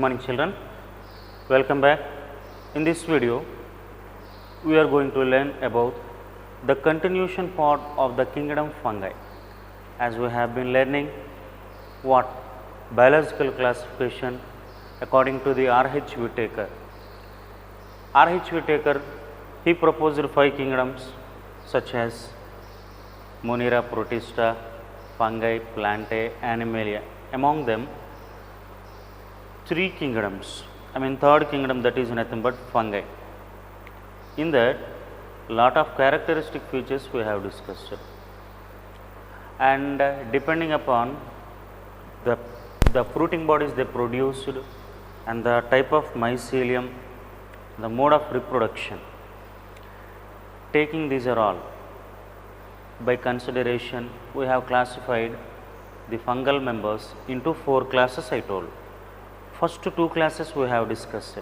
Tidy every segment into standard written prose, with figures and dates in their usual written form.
morning children, welcome back. In this video we are going to learn about the continuation part of the kingdom fungi. As we have been learning what biological classification according to the R.H. Whitaker. R.H. Whitaker, he proposed 5 kingdoms such as Monera, Protista, fungi, plantae, animalia. Among them 3 kingdoms, third kingdom, that is nothing but fungi. In that lot of characteristic features we have discussed, and depending upon the fruiting bodies they produced and the type of mycelium, the mode of reproduction, taking these are all by consideration, we have classified the fungal members into 4 classes. I told first 2 classes we have discussed,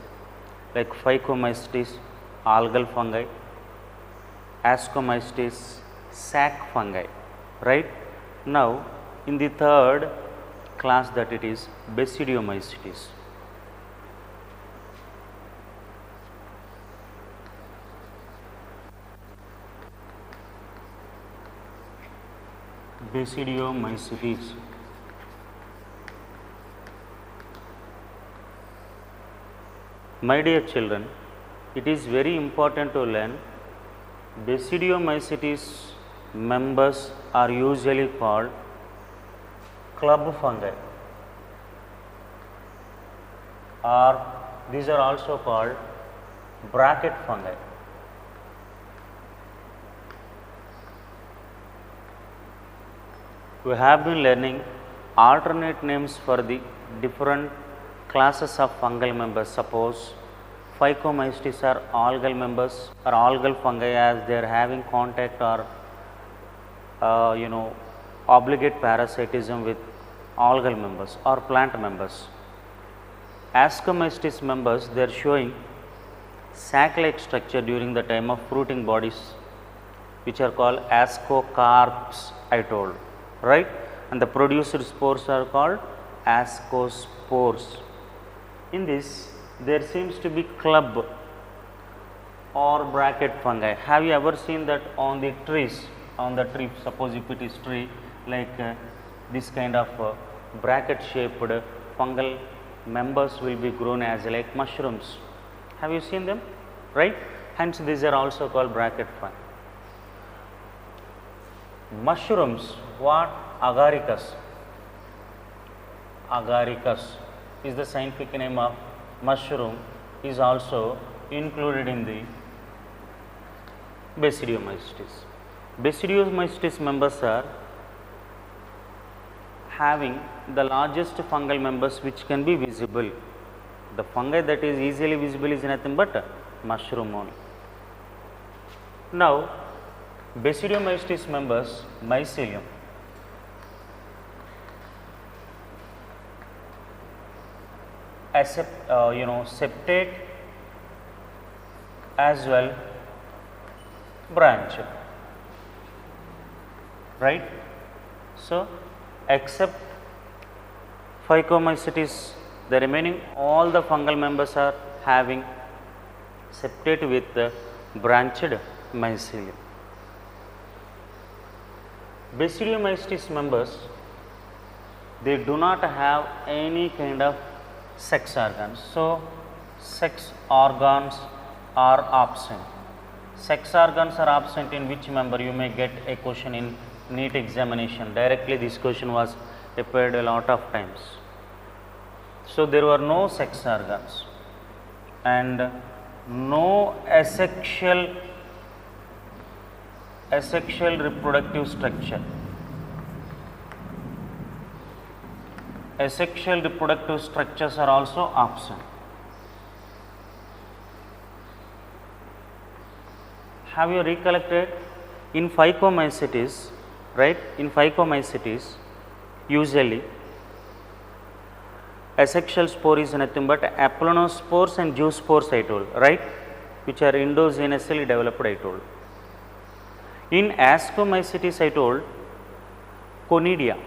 like Phycomycetes, algal fungi, Ascomycetes, sac fungi, right. Now in the third class, that it is Basidiomycetes. Basidiomycetes. My dear children, it is very important to learn Basidiomycetes members are usually called club fungi, or these are also called bracket fungi. We have been learning alternate names for the different classes of fungal members. Suppose Phycomycetes are algal members or algal fungi, as they are having contact or obligate parasitism with algal members or plant members. Ascomycetes members, they are showing sac-like structure during the time of fruiting bodies, which are called ascocarps, I told, right, and the produced spores are called ascospores. In this there seems to be club or bracket fungi. Have you ever seen that on the trees, on the tree, suppose if it is tree, like this kind of bracket shaped fungal members will be grown as like mushrooms. Have you seen them, right? Hence these are also called bracket fungi. Mushrooms, what? Agaricus. Agaricus is the scientific name of mushroom, is also included in the Basidiomycetes. Basidiomycetes members are having the largest fungal members which can be visible. The fungi that is easily visible is nothing but mushroom only. Now Basidiomycetes members, mycelium, septate as well branched, right. So except Phycomycetes, the remaining all the fungal members are having septate with the branched mycelium. Basidiomycetes members, they do not have any kind of sex organs. So sex organs are absent. Sex organs are absent in which member? You may get a question in NEET examination. Directly this question was appeared a lot of times. So there were no sex organs and no asexual reproductive structure. Asexual reproductive structures are also absent. Have you recollected in Phycomycetes, right? In Phycomycetes, usually asexual spore is nothing but applanospores and zoospores, I told, right, which are endogenously developed, I told. In Ascomycetes, I told, conidia,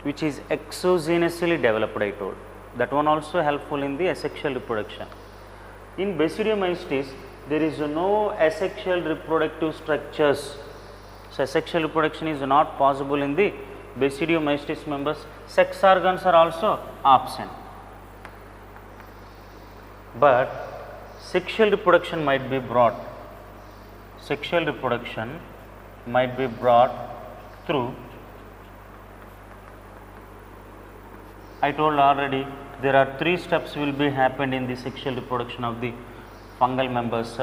which is exogenously developed, I told. that one also helpful in the asexual reproduction. In Basidiomycetes, there is no asexual reproductive structures. So, asexual reproduction is not possible in the Basidiomycetes members. Sex organs are also absent. But sexual reproduction might be brought. Sexual reproduction might be brought through, I told already, there are 3 steps will be happened in the sexual reproduction of the fungal members.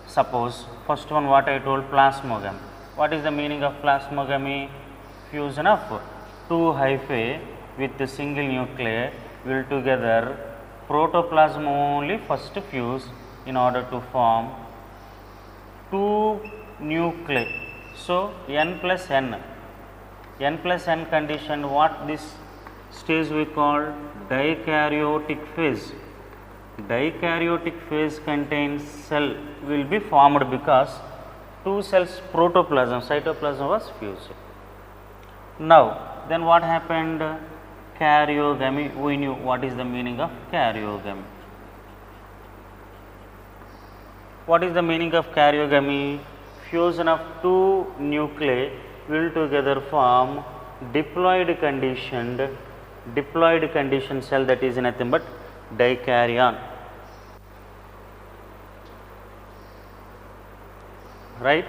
Suppose first one, what I told, plasmogamy. What is the meaning of plasmogamy? Fusion of 2 hyphae with a single nuclei will together protoplasm only first fuse in order to form 2 nuclei. So, n plus n condition, what this stage we call dikaryotic phase. Dikaryotic phase contains cell will be formed because 2 cells protoplasm, cytoplasm was fused. Now, then what happened? Karyogamy, we knew what is the meaning of karyogamy. What is the meaning of karyogamy? Fusion of 2 nuclei will together form diploid conditioned cell, that is nothing but dikaryon. Right?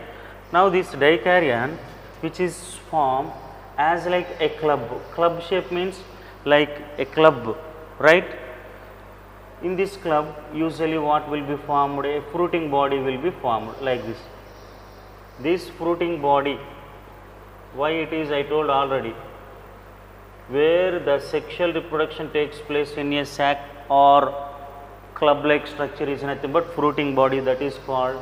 Now, this dikaryon, which is formed as like a club. Club shape means like a club, right? In this club, usually what will be formed? A fruiting body will be formed like this. This fruiting body, why it is, I told already, where the sexual reproduction takes place in a sac or club like structure is nothing but fruiting body, that is called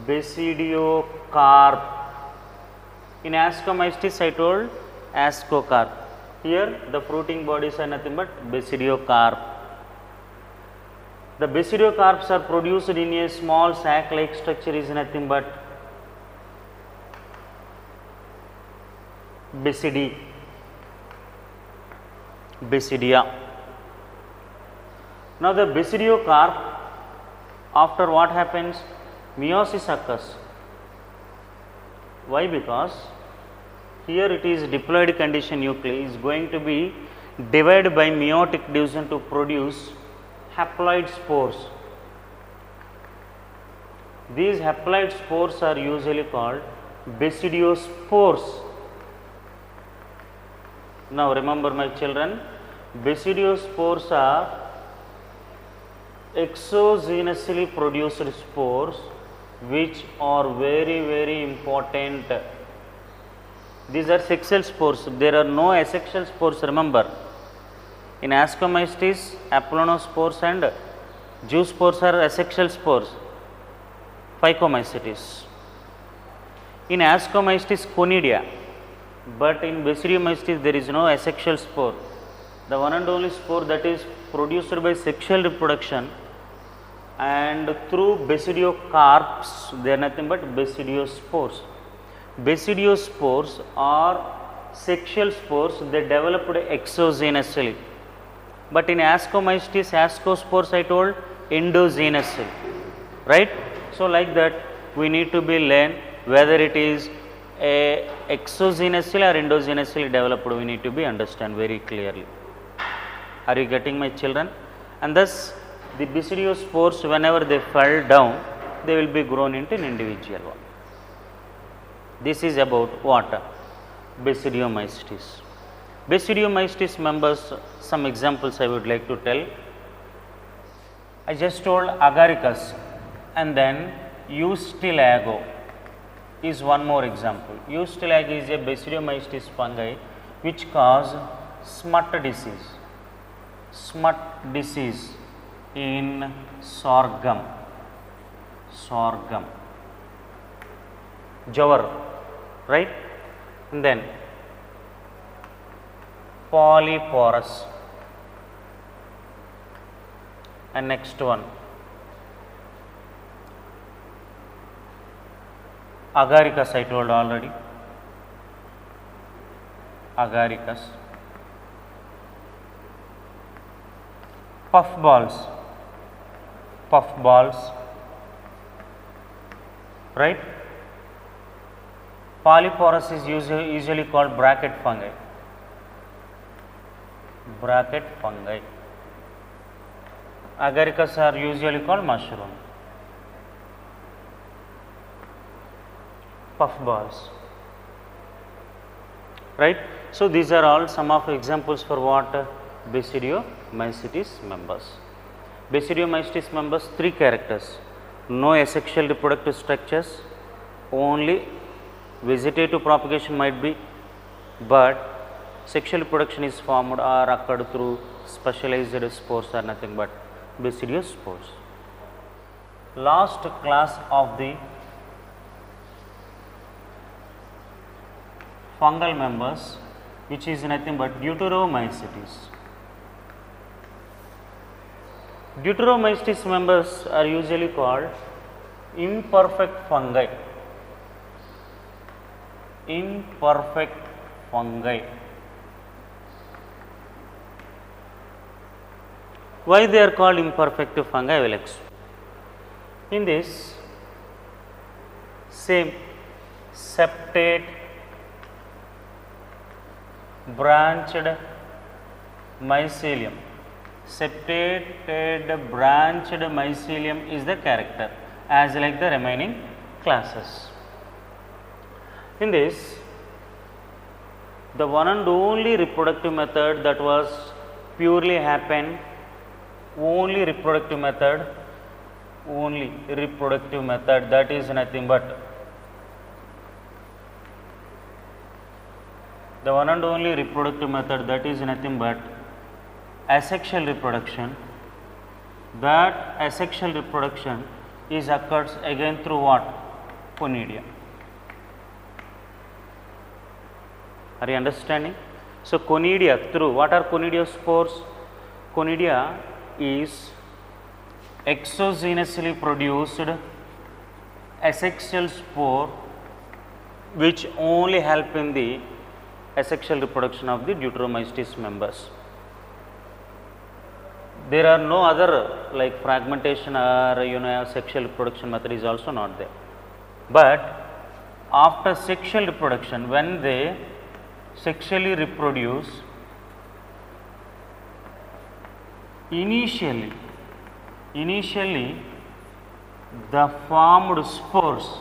basidiocarp. In Ascomycetes I told ascocarp. Here the fruiting bodies are nothing but basidiocarp. The basidiocarps are produced in a small sac like structure is nothing but basidia. Now, the basidiocarp, after what happens? Meiosis occurs. Why? Because here it is diploid condition nuclei is going to be divided by meiotic division to produce haploid spores. These haploid spores are usually called basidiospores. Now, remember my children, basidiospores are exogenously produced spores which are very important. These are sexual spores, there are no asexual spores, remember. In Ascomycetes, aplonospores and zoospores are asexual spores, Phycomycetes. In Ascomycetes, conidia, but in Basidiomycetes there is no asexual spore. The one and only spore that is produced by sexual reproduction, and through basidiocarps they are nothing but basidiospores. Basidiospores are sexual spores, they developed exogenously, but in Ascomycetes, ascospores I told endogenously, right? So, like that we need to be learn whether it is a exogenously or endogenously developed, we need to be understand very clearly. Are you getting my children? And thus the basidiospores, whenever they fall down, they will be grown into an individual one. This is about what? Basidiomycetes. Basidiomycetes members, some examples I would like to tell. I just told Agaricus, and then Eustylago is one more example. Eustylago is a Basidiomycetes fungi which cause smut disease. Smut disease in sorghum, jowar, right? And then polyporus, and next one Agaricus, I told already, Agaricus. puffballs, right? Polyporous is usually called bracket fungi. Agaricus are usually called mushroom. Puffballs, right? So these are all some of examples for what Basidiomycetes members. Basidiomycetes members, three characters: no asexual reproductive structures, only vegetative propagation might be, but sexual reproduction is formed or occurred through specialized spores are nothing but basidiospores. Last class of the fungal members, which is nothing but Deuteromycetes. Deuteromycetes members are usually called imperfect fungi. Why they are called imperfect fungi, I will explain. In this same septate branched mycelium, septated branched mycelium is the character as like the remaining classes. In this, the one and only reproductive method that was purely happened, only reproductive method that is nothing but the one and only reproductive method that is nothing but asexual reproduction. That asexual reproduction is occurs again through what? Conidia. Are you understanding? So conidia through what are conidiospores? Conidia is exogenously produced asexual spore which only help in the asexual reproduction of the Deuteromycetes members. There are no other like fragmentation or sexual reproduction method is also not there. But after sexual reproduction, when they sexually reproduce, initially the formed spores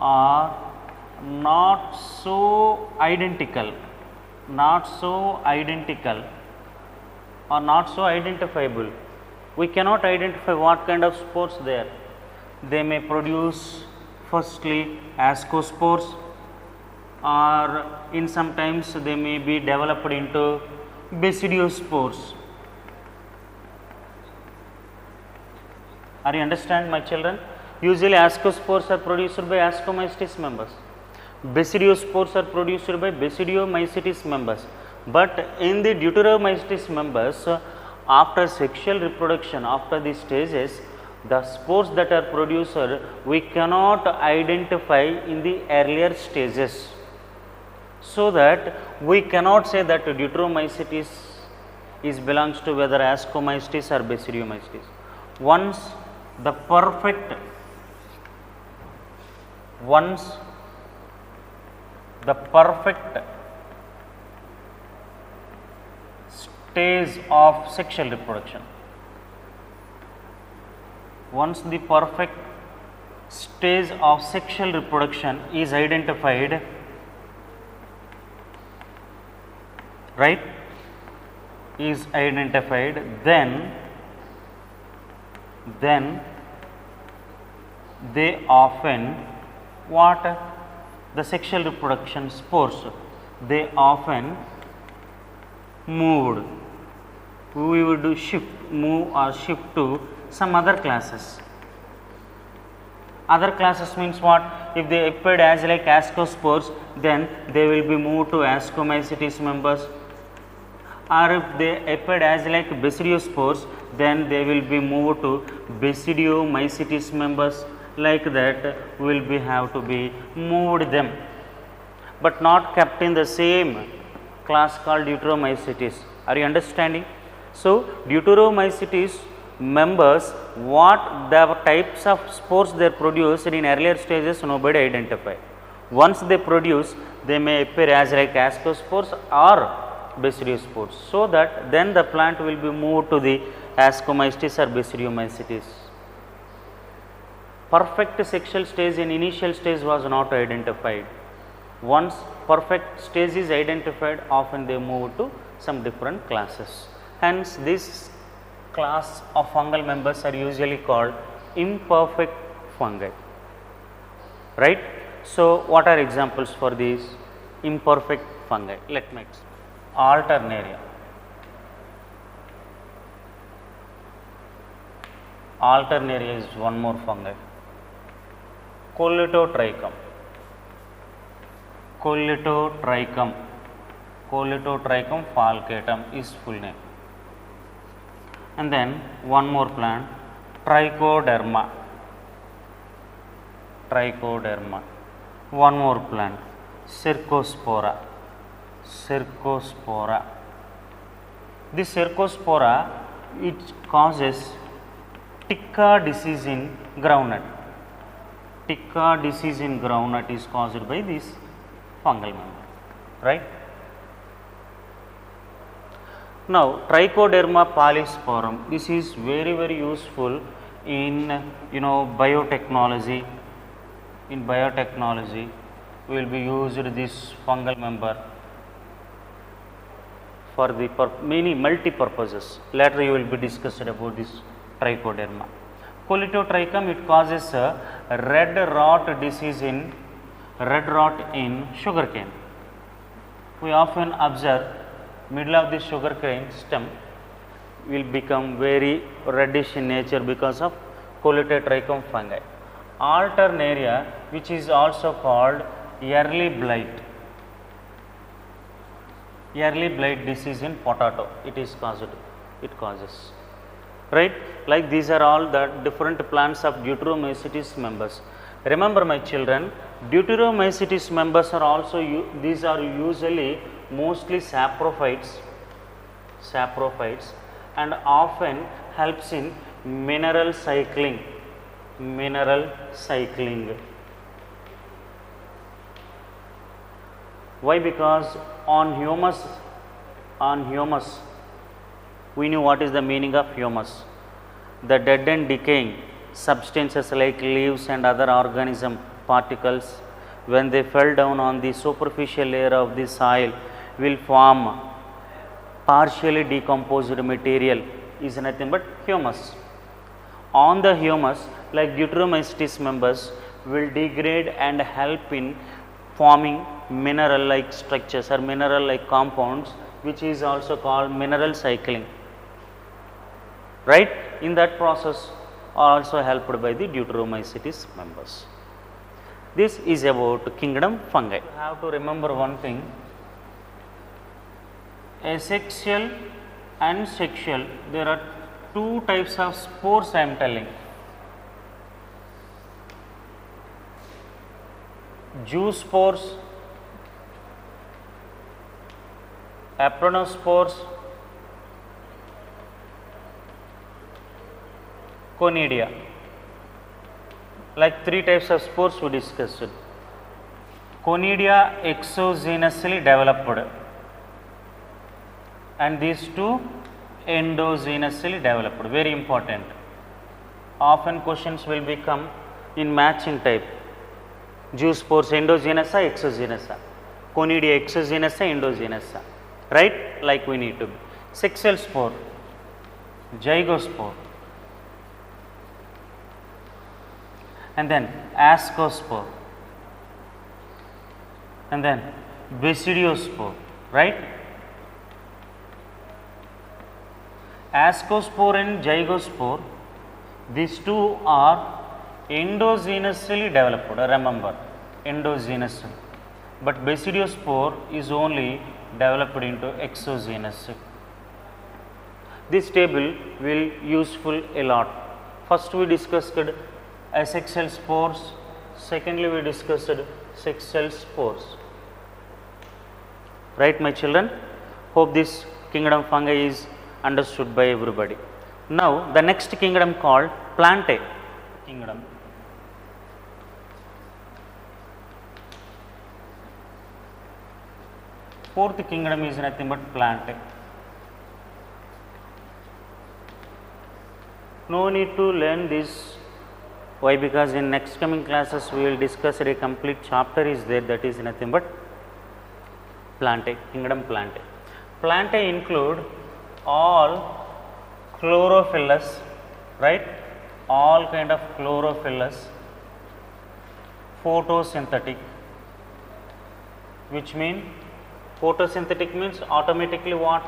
are not so identical or not so identifiable. We cannot identify what kind of spores they are. They may produce firstly ascospores, or in sometimes they may be developed into basidiospores. Are you understand, my children? Usually ascospores are produced by Ascomycetes members. Basidiospores are produced by Basidiomycetes members. But in the Deuteromycetes members, after sexual reproduction, after these stages, the spores that are produced we cannot identify in the earlier stages. So that we cannot say that Deuteromycetes belongs to whether Ascomycetes or Basidiomycetes. Once the perfect stage of sexual reproduction, once the perfect stage of sexual reproduction is identified, right, then they often the sexual reproduction spores, they often moved. We would move to some other classes. Other classes means what? If they appeared as like ascospores, then they will be moved to Ascomycetes members, or if they appeared as like basidiospores, then they will be moved to Basidiomycetes members. Like that will be have to be moved them, but not kept in the same class called Deuteromycetes. Are you understanding? So, Deuteromycetes members, what the types of spores they produce in earlier stages nobody identified. Once they produce, they may appear as like ascospores or basidiospores. So that then the plant will be moved to the Ascomycetes or Basidiomycetes. Perfect sexual stage in initial stage was not identified. Once perfect stage is identified, often they move to some different classes. Hence, this class of fungal members are usually called imperfect fungi, right. So, what are examples for these imperfect fungi? Let me explain. Alternaria. Alternaria is one more fungi. Colletotrichum. Colletotrichum. Colletotrichum falcatum is full name. And then one more plant, Trichoderma. Trichoderma. One more plant, Cercospora. Cercospora. This Cercospora, it causes Ticca disease in groundnut. Ticca disease in groundnut is caused by this fungal member, right. Now, Trichoderma palisporum, this is very useful in biotechnology. In biotechnology, we will be used this fungal member for the many multi purposes. Later you will be discussed about this Trichoderma. Colletotrichum, it causes red rot disease in sugarcane. We often observe middle of the sugarcane stem will become very reddish in nature because of Colletotrichum fungi. Alternaria, which is also called early blight. Early blight disease in potato, it causes, right. Like these are all the different plants of Deuteromycetes members. Remember my children, Deuteromycetes members are also, these are usually mostly saprophytes and often helps in mineral cycling. Why? Because on humus, we knew what is the meaning of humus. The dead and decaying substances like leaves and other organism particles, when they fell down on the superficial layer of the soil, will form partially decomposed material, is nothing but humus. On the humus, like Deuteromycetes members will degrade and help in forming mineral like structures or mineral like compounds, which is also called mineral cycling, right. In that process are also helped by the Deuteromycetes members. This is about kingdom fungi. You have to remember one thing, asexual and sexual, there are two types of spores I am telling. Zoospores, apronospores, conidia. Like three types of spores we discussed. Conidia exogenously developed and these two endogenously developed, very important. Often questions will become in matching type. Zoospores endogenosa, exogenosa, conidia exogenosa, endogenosa, right, like we need to be. Sexual spore, zygospore, and then ascospore, and then basidiospore, right. Ascospore and zygospore, these two are endogenously developed, remember, endogenous, but basidiospore is only developed into exogenous. This table will useful a lot. First we discussed asexual spores, secondly we discussed sexual spores. Right, my children? Hope this kingdom fungi is understood by everybody. Now the next kingdom called Plantae kingdom. Fourth kingdom is nothing but Plantae. No need to learn this. Why? Because in next coming classes we will discuss a complete chapter is there, that is nothing but Plantae, kingdom Plantae. Plantae include all chlorophyllous, right? All kind of chlorophyllous, photosynthetic, which mean photosynthetic means automatically what?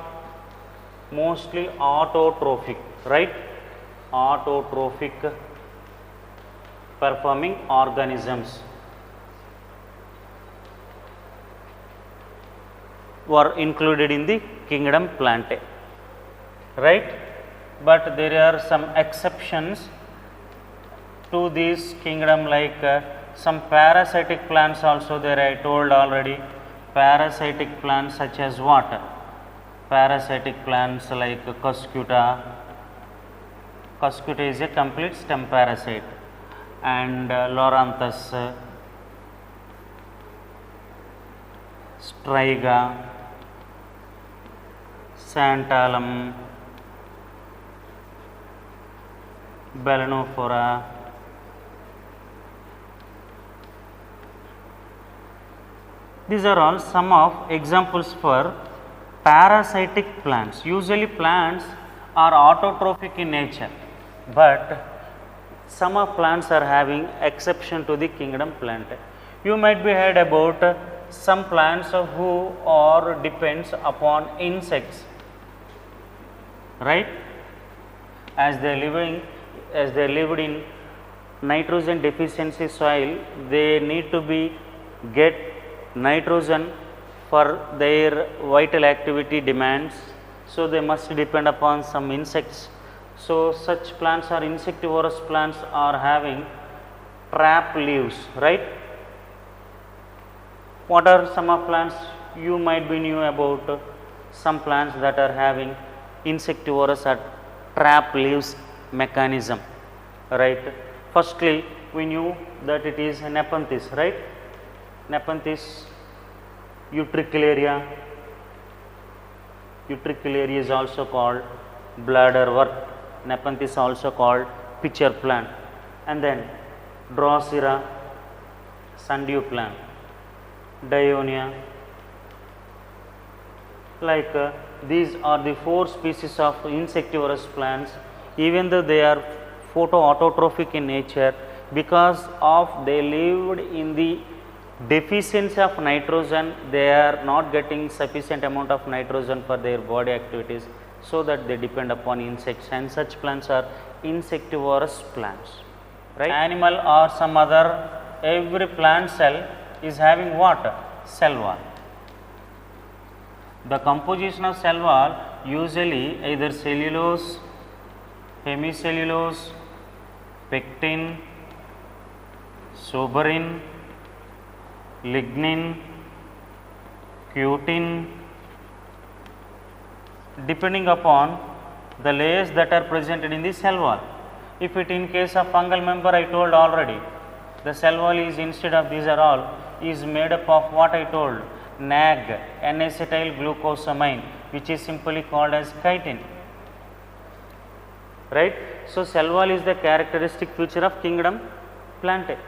Mostly autotrophic, right? Autotrophic performing organisms were included in the kingdom Plantae, right? But there are some exceptions to this kingdom, like some parasitic plants also there. I told already, parasitic plants such as what? Parasitic plants like Cuscuta. Cuscuta is a complete stem parasite, and Loranthus, Striga, Santalum, Balanophora, these are all some of examples for parasitic plants. Usually plants are autotrophic in nature, but some of plants are having exception to the kingdom Plantae. You might be heard about some plants who are depends upon insects, right? As they lived in nitrogen deficiency soil, they need to be get nitrogen for their vital activity demands, so they must depend upon some insects. So such plants are insectivorous plants are having trap leaves, right? What are some of plants you might be knew about? Some plants that are having insectivorous or trap leaves mechanism, right? Firstly, we knew that it is Nepenthes, right? Nepenthes, Utricularia. Utricularia is also called bladderwort. Nepenthes also called pitcher plant. And then Drosera, sundew plant, Dionia. Like these are the 4 species of insectivorous plants. Even though they are photoautotrophic in nature, because of they lived in the deficiency of nitrogen, they are not getting sufficient amount of nitrogen for their body activities, so that they depend upon insects, and such plants are insectivorous plants, right? Animal or some other, every plant cell is having what? Cell wall. The composition of cell wall usually either cellulose, hemicellulose, pectin, suberin, lignin, cutin, depending upon the layers that are presented in the cell wall. If it in case of fungal member, I told already, the cell wall is instead of these are all is made up of what I told, NAG, N-acetyl glucosamine, which is simply called as chitin, right? So cell wall is the characteristic feature of kingdom Plantae.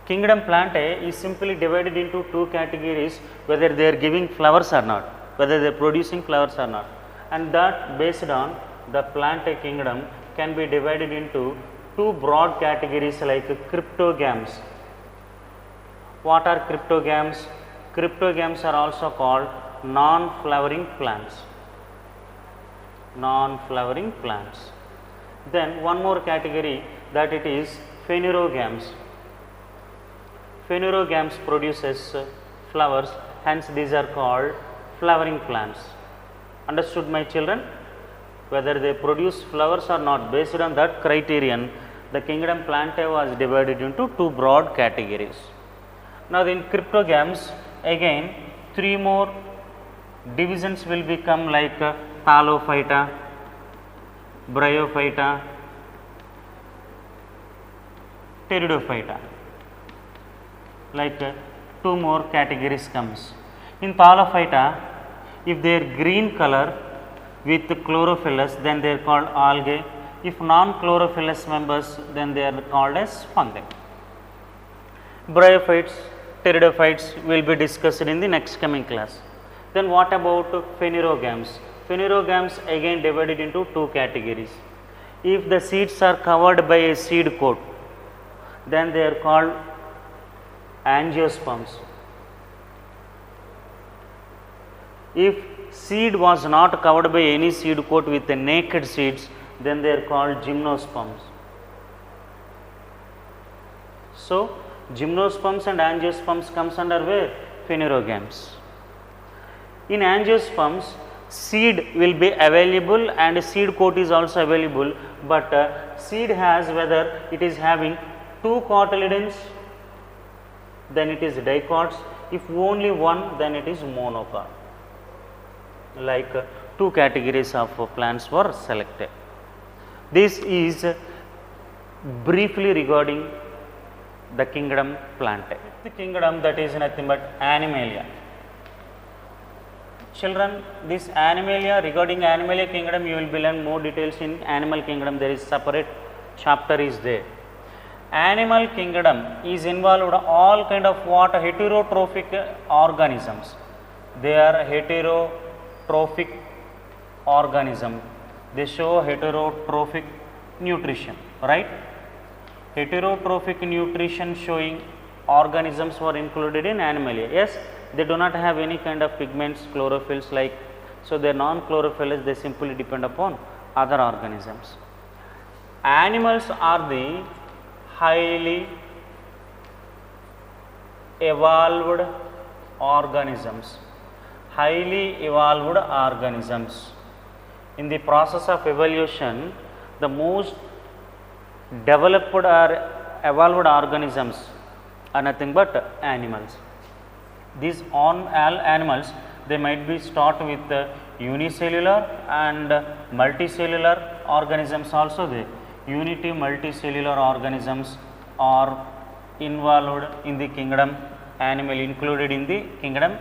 Kingdom Plantae is simply divided into 2 categories, whether they are giving flowers or not, whether they are producing flowers or not, and that based on the Plantae kingdom can be divided into 2 broad categories like cryptogams. What are cryptogams? Cryptogams are also called non-flowering plants. Non-flowering plants. Then one more category, that it is phanerogams. Phanerogams produces flowers, hence these are called flowering plants. Understood, my children? Whether they produce flowers or not, based on that criterion, the kingdom Plantae was divided into 2 broad categories. Now in cryptogams, again three more divisions will become like Thallophyta, Bryophyta, Pteridophyta, like two more categories comes. In Thallophyta, if they are green color with chlorophyllus, then they are called algae. If non-chlorophyllus members, then they are called as fungi. Bryophytes, pteridophytes will be discussed in the next coming class. Then what about phanerogams? Phanerogams again divided into two categories. If the seeds are covered by a seed coat, then they are called angiosperms. If seed was not covered by any seed coat with the naked seeds, then they are called gymnosperms. So, gymnosperms and angiosperms comes under where? Phanerogams. In angiosperms, seed will be available and seed coat is also available, but seed has, whether it is having two cotyledons, then it is dicots. If only one, then it is monocot. Like two categories of plants were selected. This is briefly regarding the kingdom Plantae. The kingdom, that is nothing but Animalia. Children, this Animalia, regarding Animalia kingdom, you will be learn more details in Animal Kingdom. There is separate chapter is there. Animal kingdom is involved all kind of what? Heterotrophic organisms. They are heterotrophic organism. They show heterotrophic nutrition, right? Heterotrophic nutrition showing organisms were included in Animalia. Yes, they do not have any kind of pigments, chlorophylls like, so they are non-chlorophyllous, they simply depend upon other organisms. Animals are the highly evolved organisms. Highly evolved organisms. In the process of evolution, the most developed or evolved organisms are nothing but animals. These all animals, they might be start with unicellular and multicellular organisms also there. Unity multicellular organisms are involved in the kingdom animal, included in the kingdom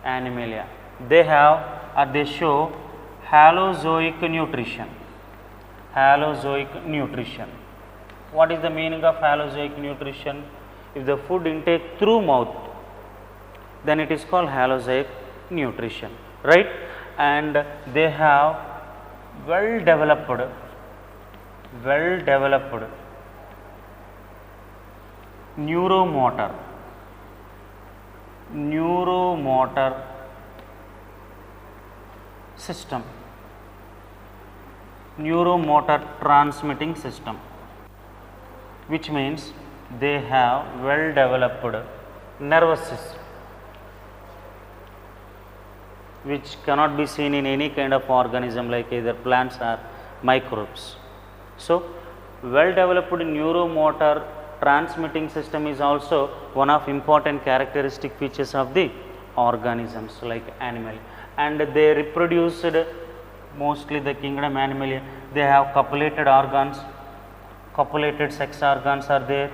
Animalia. They have or they show halozoic nutrition. Halozoic nutrition. What is the meaning of halozoic nutrition? If the food intake through mouth, then it is called halozoic nutrition, right? And they have well developed neuromotor system, neuromotor transmitting system, which means they have well developed nervous system, which cannot be seen in any kind of organism like either plants or microbes. So, well developed neuromotor transmitting system is also one of important characteristic features of the organisms like animal, and they reproduced mostly the kingdom Animalia. They have copulated organs, copulated sex organs are there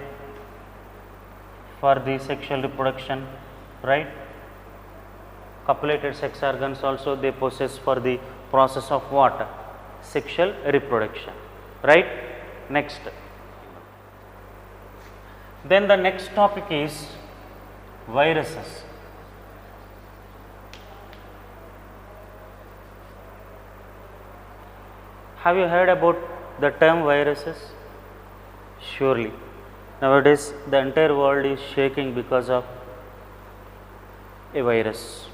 for the sexual reproduction, right? Copulated sex organs also they possess for the process of what? Sexual reproduction, right? Next. Then the next topic is viruses. Have you heard about the term viruses? Surely. Nowadays the entire world is shaking because of a virus.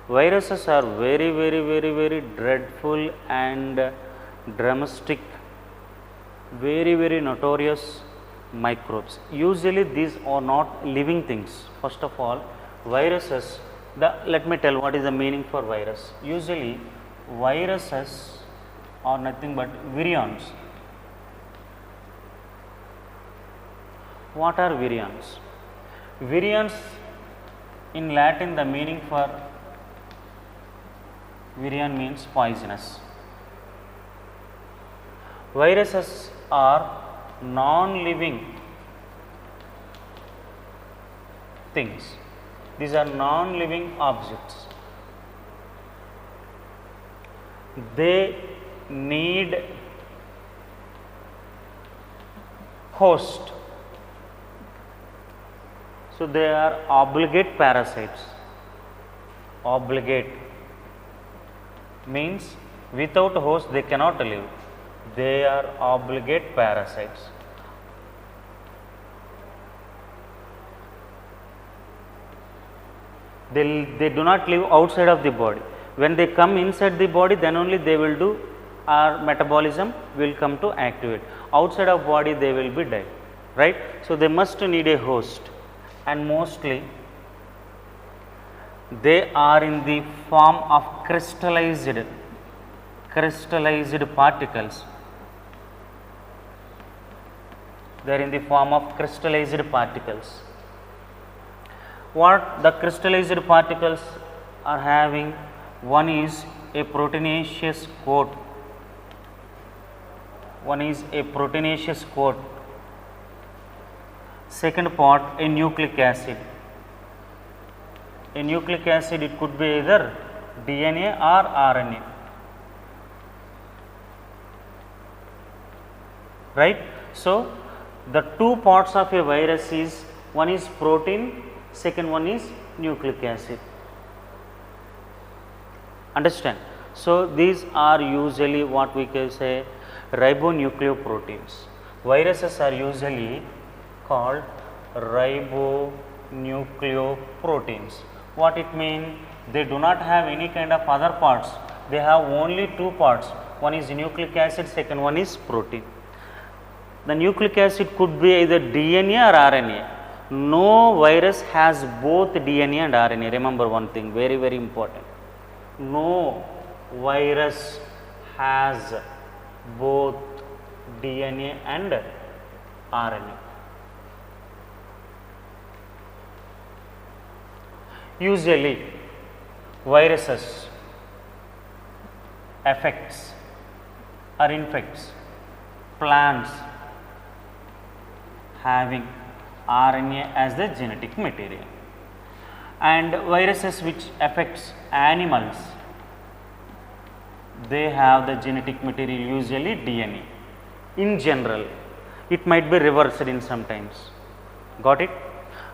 Viruses are very dreadful and dramatic, very notorious microbes. Usually these are not living things. First of all, viruses, let me tell what is the meaning for virus. Usually viruses are nothing but virions. What are virions? Virions In Latin, the meaning for virion means poisonous. Viruses are non-living things. These are non-living objects. They need host. So, they are obligate parasites. Obligate means without host they cannot live. They are obligate parasites. They do not live outside of the body. When they come inside the body, then only they will do, our metabolism will come to activate. Outside of body they will be dead, right. So, they must need a host, and mostly they are in the form of crystallized particles. They are in the form of crystallized particles. What the crystallized particles are having? One is a proteinaceous coat. One is a proteinaceous coat. Second part, a nucleic acid. A nucleic acid, it could be either DNA or RNA, right. So, the two parts of a virus is, one is protein, second one is nucleic acid. Understand? So, these are usually what we can say ribonucleoproteins. Viruses are usually called ribonucleoproteins. What it means? They do not have any kind of other parts, they have only two parts, one is nucleic acid, second one is protein. The nucleic acid could be either DNA or RNA. No virus has both DNA and RNA. Remember one thing, very, very important. No virus has both DNA and RNA. Usually, viruses affects or infects plants having RNA as the genetic material, and viruses which affects animals, they have the genetic material usually DNA. In general, it might be reversed in sometimes. Got it?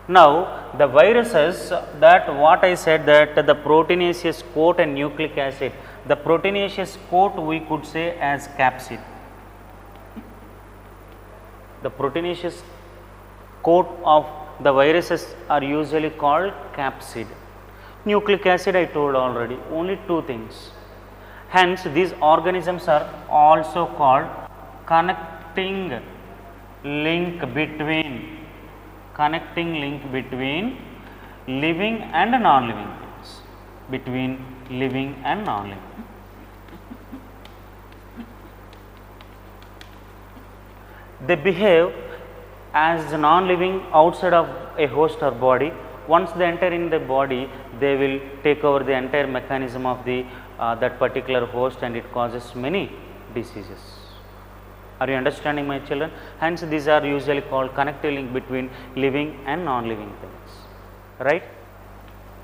Now, the viruses, that what I said, that the proteinaceous coat and nucleic acid, the proteinaceous coat we could say as capsid. The proteinaceous coat of the viruses are usually called capsid. Nucleic acid I told already, only two things. Hence, these organisms are also called connecting link between living and non-living things, between living and non-living. They behave as non-living outside of a host or body. Once they enter in the body, they will take over the entire mechanism of the that particular host, and it causes many diseases. Are you understanding, my children? Hence, these are usually called connective link between living and non-living things, right?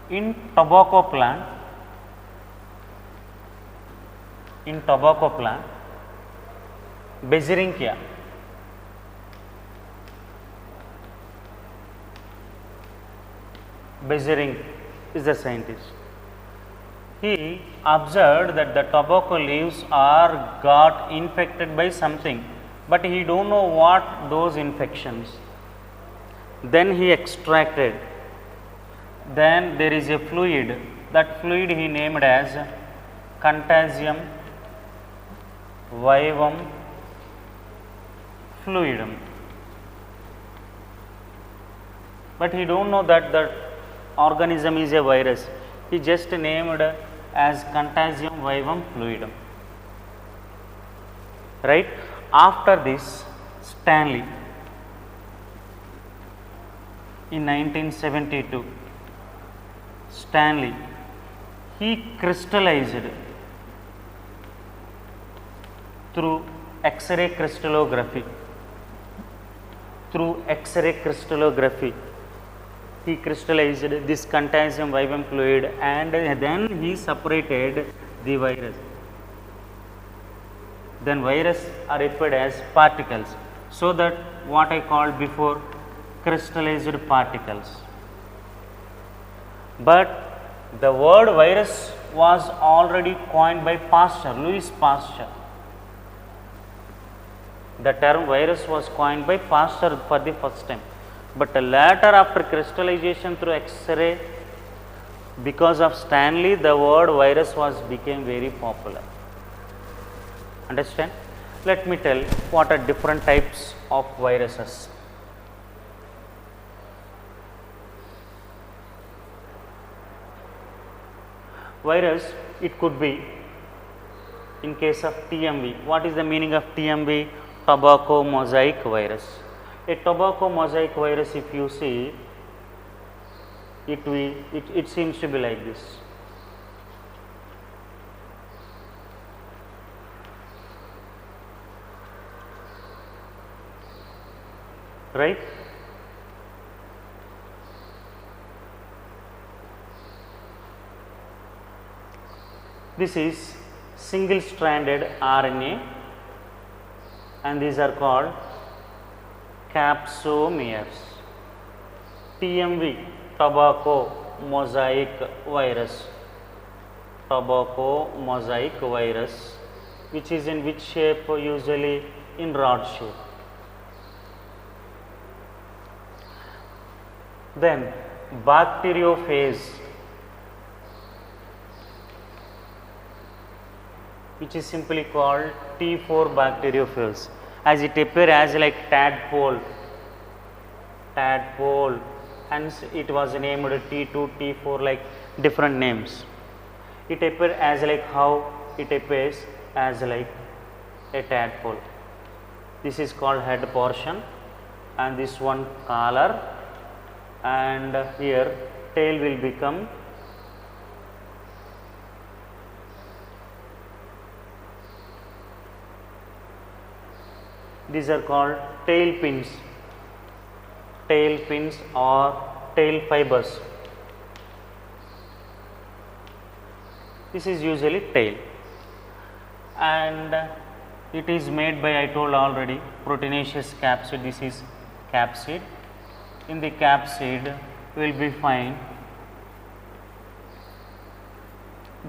In tobacco plant, Beserinkia, Besering is the scientist. He observed that the tobacco leaves are got infected by something, but he don't know what those infections. Then he extracted. Then there is a fluid. That fluid he named as Contagium vivum fluidum. But he don't know that the organism is a virus. He just named as Contagium vivum fluidum. Right? After this, Stanley in 1972, Stanley, he crystallized through X-ray crystallography. Through X-ray crystallography, he crystallized this contagium vivum fluid, and then he separated the virus. Then virus are referred as particles. So that what I called before crystallized particles. But the word virus was already coined by Pasteur, Louis Pasteur. The term virus was coined by Pasteur for the first time. But later, after crystallization through X-ray, because of Stanley, the word virus became very popular. Understand? Let me tell what are different types of viruses. Virus, it could be in case of TMV. What is the meaning of TMV? Tobacco mosaic virus. A tobacco mosaic virus, if you see, it seems to be like this. Right? This is single stranded RNA, and these are called capsomeres. TMV, tobacco mosaic virus. Tobacco mosaic virus, which is in which shape? Usually in rod shape. Then bacteriophage, which is simply called T4 bacteriophage, as it appears as like tadpole, hence it was named T2, T4, like different names. It appears as like how it appears as like a tadpole. This is called head portion, and this one collar, and here tail will become these are called tail pins or tail fibers. This is usually tail, and it is made by, I told already, proteinaceous capsid. This is capsid. In the capsid will be find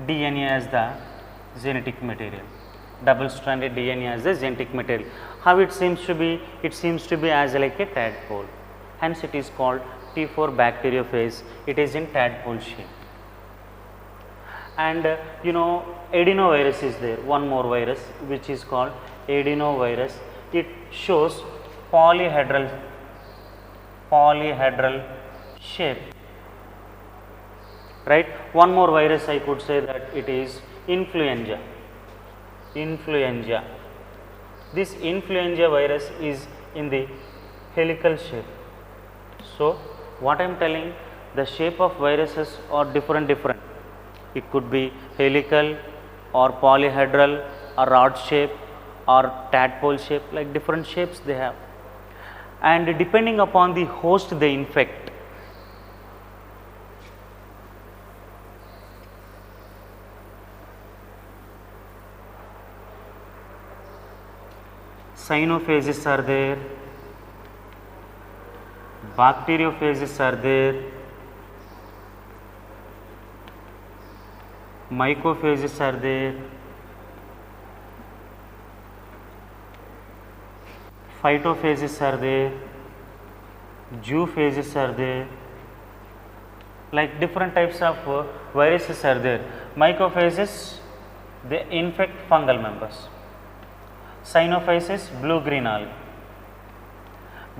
DNA as the genetic material, double stranded DNA as the genetic material. How it seems to be? It seems to be as like a tadpole, hence it is called T4 bacteriophage. It is in tadpole shape. And adenovirus is there, one more virus which is called adenovirus. It shows polyhedral shape, right? One more virus, I could say that it is influenza. This influenza virus is in the helical shape. So what I am telling, the shape of viruses are different. It could be helical or polyhedral or rod shape or tadpole shape, like different shapes they have. And depending upon the host they infect, cyanophages are there, bacteriophages are there, mycophages are there, phytophages are there, zoophages are there, like different types of viruses are there. Mycophages, they infect fungal members. Cyanophages, blue-green algae.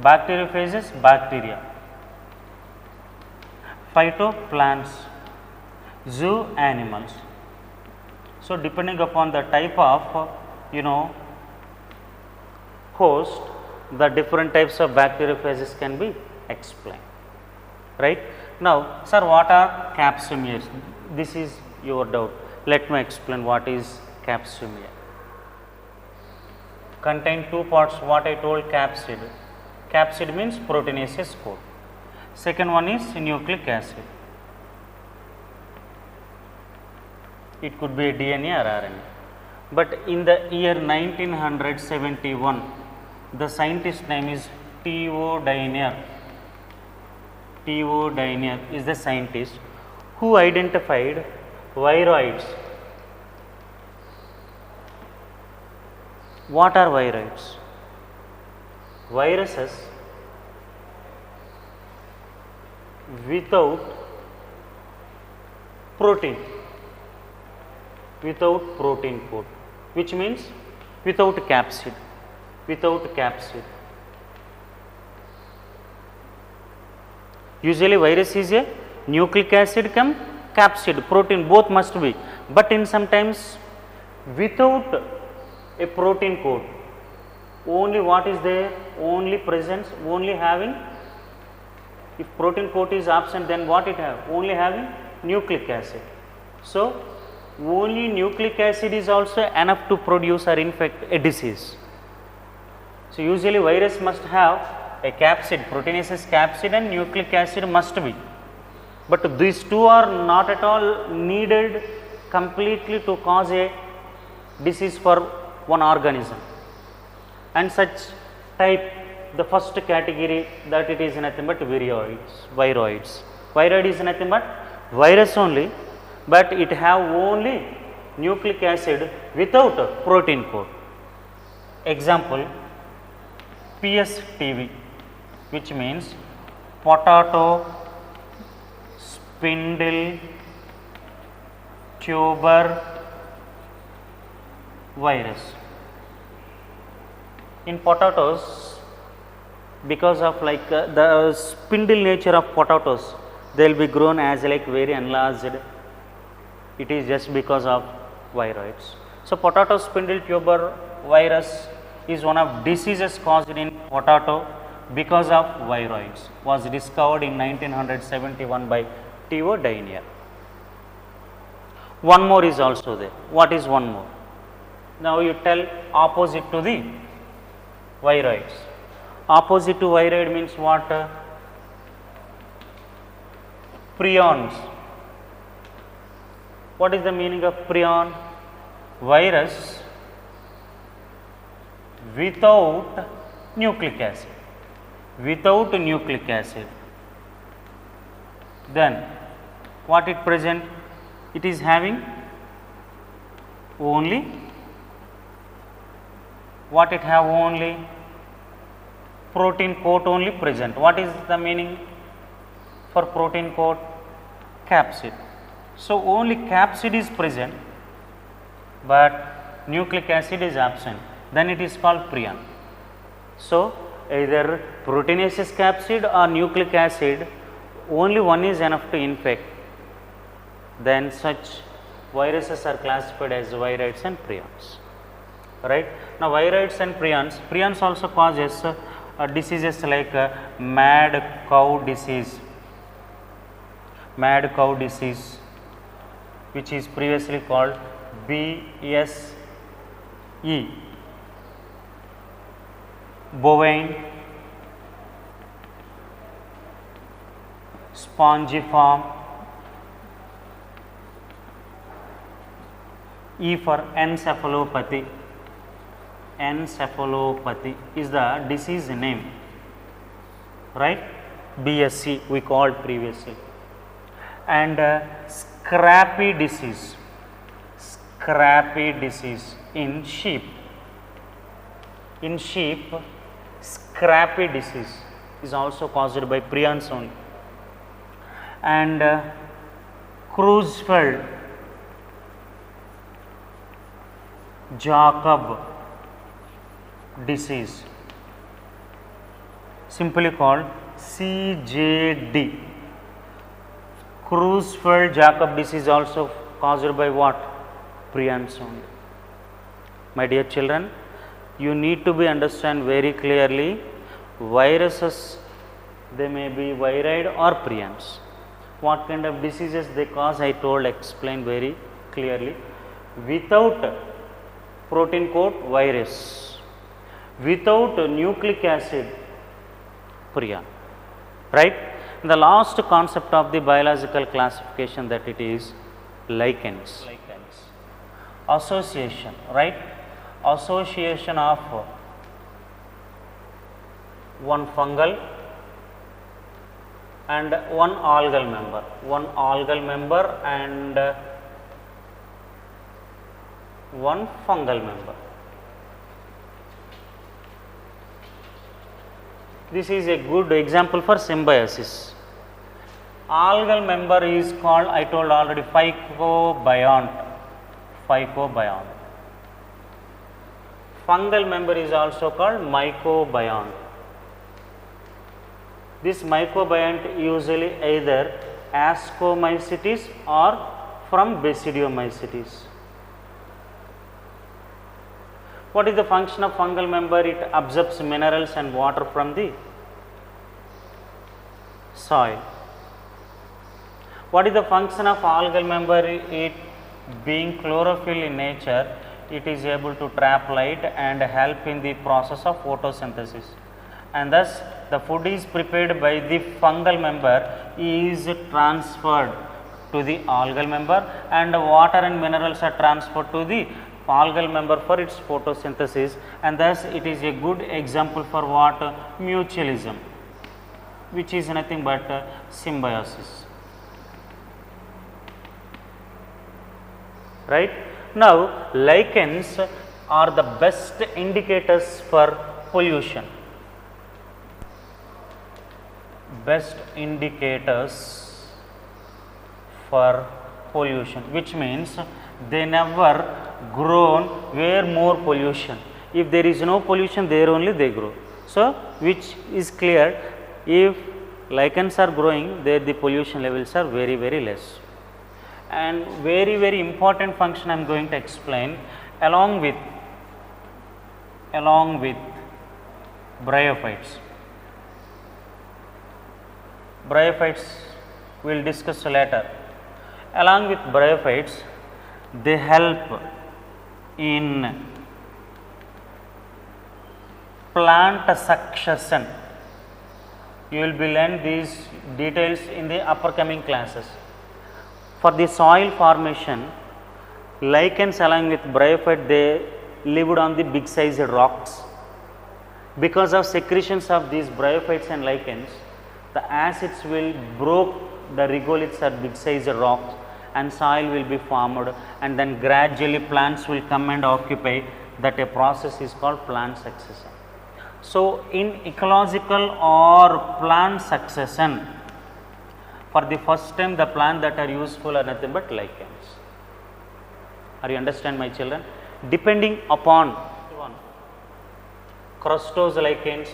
Bacteriophages, bacteria. Phytoplants, zoo animals. So depending upon the type of host, the different types of bacteriophages can be explained, right? Now, sir, what are capsimiers? This is your doubt. Let me explain what is capsimier. Contain two parts, what I told capsid. Capsid means proteinaceous coat. Second one is nucleic acid. It could be a DNA or RNA. But in the year 1971, the scientist name is T.O. Dyner. T.O. Dyner is the scientist who identified viroids. What are viroids? Viruses without protein, without protein code, which means without capsid, without capsid. Usually virus is a nucleic acid cum capsid, protein both must be, but in sometimes without a protein code, only what is there, only presence, only having, if protein code is absent, then what it have, only having nucleic acid. So, only nucleic acid is also enough to produce or infect a disease. So, usually virus must have a capsid, proteinaceous capsid and nucleic acid must be, but these two are not at all needed completely to cause a disease for one organism. And such type, the first category, that it is nothing but viroids. Viroid is nothing but virus only, but it have only nucleic acid without protein code. Example, PSTV, which means potato spindle tuber virus. In potatoes, because of the spindle nature of potatoes, they will be grown as like very enlarged. It is just because of viroids. So, potato spindle tuber virus is one of diseases caused in potato because of viroids, was discovered in 1971 by T.O. Dyner. One more is also there. What is one more? Now, you tell opposite to the viroids. Opposite to viroid means what? Prions. What is the meaning of prion? Virus without nucleic acid. Without nucleic acid. Then what it present? It is having only, what it have only? Protein coat only present. What is the meaning for protein coat? Capsid. So, only capsid is present, but nucleic acid is absent, then it is called prion. So, either proteinaceous capsid or nucleic acid, only one is enough to infect, then such viruses are classified as viroids and prions. Right. Now, viroids and prions also causes diseases like mad cow disease, which is previously called BSE, bovine spongiform, E for encephalopathy. Encephalopathy is the disease name, right? BSE we called previously. And scrappy disease in sheep. In sheep, scrappy disease is also caused by prions only. And Creutzfeldt-Jakob disease, simply called CJD. Creutzfeldt-Jakob disease also caused by what? Prions only. My dear children, you need to be understand very clearly, viruses They may be viroid or prions. What kind of diseases they cause, I explained very clearly. Without protein coat, virus. Without nucleic acid, prion. Right? The last concept of the biological classification, that it is lichens. Association, right? Association of one fungal and one algal member and one fungal member. This is a good example for symbiosis. Algal member is called, I told already, phycobiont. Fungal member is also called mycobiont. This mycobiont usually either Ascomycetes or from Basidiomycetes. What is the function of fungal member? It absorbs minerals and water from the soil. What is the function of algal member? It being chlorophyll in nature, it is able to trap light and help in the process of photosynthesis, and thus the food is prepared by the fungal member is transferred to the algal member, and water and minerals are transferred to the algal member for its photosynthesis, and thus it is a good example for what? Mutualism, which is nothing but symbiosis. Right? Now, lichens are the best indicators for pollution. Best indicators for pollution, which means they never grown where more pollution. If there is no pollution, there only they grow. So, which is clear, if lichens are growing, there the pollution levels are very, very less. And very, very important function I am going to explain along with bryophytes. Bryophytes we will discuss later. Along with bryophytes, they help in plant succession. You will be learn these details in the upcoming classes. For the soil formation, lichens along with bryophyte, they lived on the big sized rocks. Because of secretions of these bryophytes and lichens, the acids will broke the regoliths or big sized rocks, and soil will be formed, and then gradually plants will come and occupy. That a process is called plant succession. So, in ecological or plant succession, for the first time the plant that are useful are nothing but lichens. Are you understand, my children? Depending upon crustose lichens,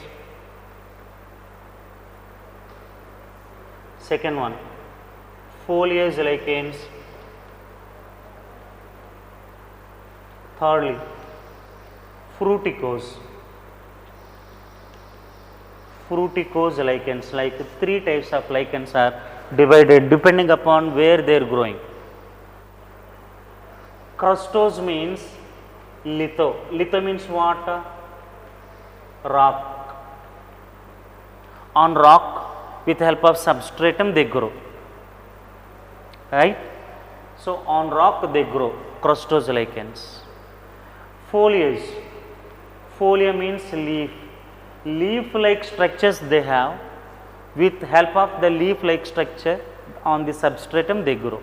second one foliage lichens, thirdly fruticose lichens. Like three types of lichens are divided depending upon where they are growing. Crustose means litho. Litho means what? Rock. On rock, with help of substratum they grow. Right? So, on rock they grow, crustose lichens. Foliage. Folia means leaf. Leaf like structures they have. With help of the leaf like structure on the substratum they grow.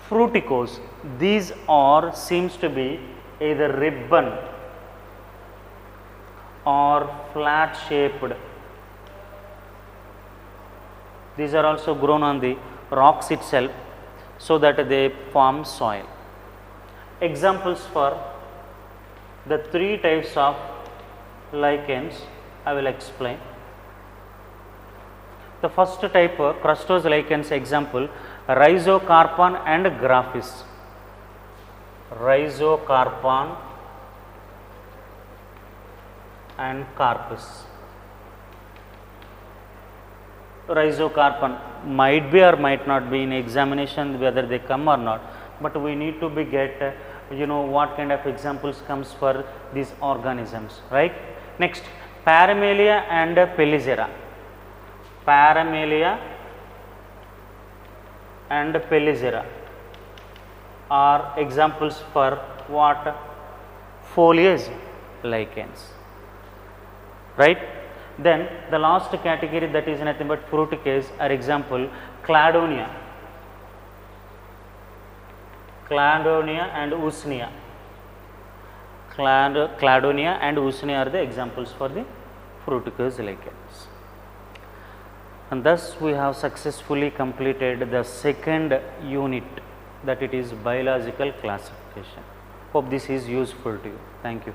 Fruticose, these are seems to be either ribbon or flat shaped. These are also grown on the rocks itself, so that they form soil. Examples for the three types of lichens I will explain. The first type, crustose lichens, example Rhizocarpon and Graphis. Rhizocarpon and Carpus. rhizocarpon might be or might not be in examination whether they come or not, but we need to be get what kind of examples comes for these organisms, right. Next, Paramalia and Pellicera. Paramalia and Pellicera are examples for what? Foliage lichens, right. Then the last category, that is nothing but fruticase, are example Cladonia and Usnea. Cladonia and Usnea are the examples for the fruticase lichens. And thus we have successfully completed the second unit, that it is biological classification. Hope this is useful to you. Thank you.